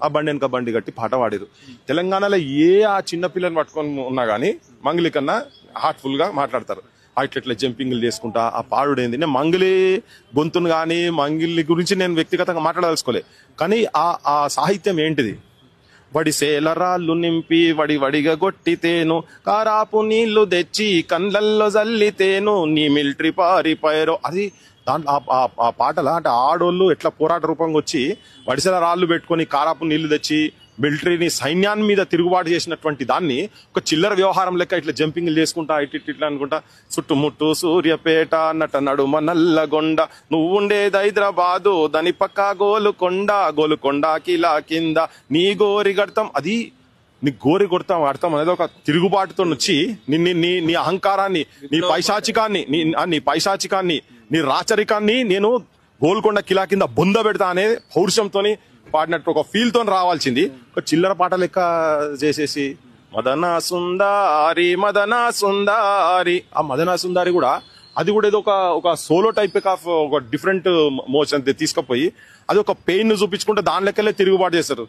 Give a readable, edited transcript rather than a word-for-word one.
ఆ బండి వెనక బండి కట్టి పాట పాడారు. తెలంగాణలో ఆ చిన్న పిల్లని పట్టుకొని ఉన్నా గానీ మంగ్లీ కన్నా హార్ట్ఫుల్ గా మాట్లాడతారు. ఇట్లా జంపింగ్లు చేసుకుంటా ఆ పాడుడైంది. నేను మంగ్లీ గొంతును కానీ మంగిలి గురించి నేను వ్యక్తిగతంగా మాట్లాడదలుచుకోలే. కానీ ఆ సాహిత్యం ఏంటిది? వడిసేల రాళ్ళు నింపి వడిగా కొట్టితేను, కారాపు నీళ్లు తెచ్చి కండ్లల్లో జల్లితేను, నీ మిలిటరీ పారిపోయారో. అది దాంట్లో ఆ పాటల అంటే ఆడోళ్ళు ఎట్లా పోరాట రూపంగా వచ్చి వడిసేల రాళ్ళు పెట్టుకొని కారాపు నీళ్లు తెచ్చి మిలిటరీని సైన్యాన్ని మీద తిరుగుబాటు చేసినటువంటి దాన్ని ఒక చిల్లర వ్యవహారం లెక్క ఇట్లా జంపింగ్లు చేసుకుంటా ఇట్లా అనుకుంటా చుట్టుముట్టు సూర్యపేట నడుమ నల్లగొండ, నువ్వుండేది హైదరాబాదు దాని పక్క గోలుకొండ కిలా కింద నీ గోరి గడతాం. అది నీ గోరి కొడతాం అర్థం అనేది ఒక తిరుగుబాటుతో వచ్చి నీ అహంకారాన్ని, నీ పైశాచికాన్ని, నీ రాచరికాన్ని నేను గోల్కొండ కిలా కింద బొంద పెడతా అనే పౌరుషంతోని పాడినట్టు ఒక ఫీల్ తో రావాల్సింది. ఒక చిల్లర పాట లెక్క చేసేసి మదనా సుందారి ఆ మదనా సుందారి కూడా అది కూడా ఏదో ఒక సోలో టైప్ ఆఫ్ ఒక డిఫరెంట్ మోషన్ తీసుకుపోయి అది ఒక పెయిన్ ను చూపించుకుంటే దాని లెక్కలే తిరుగుబాటు చేస్తారు.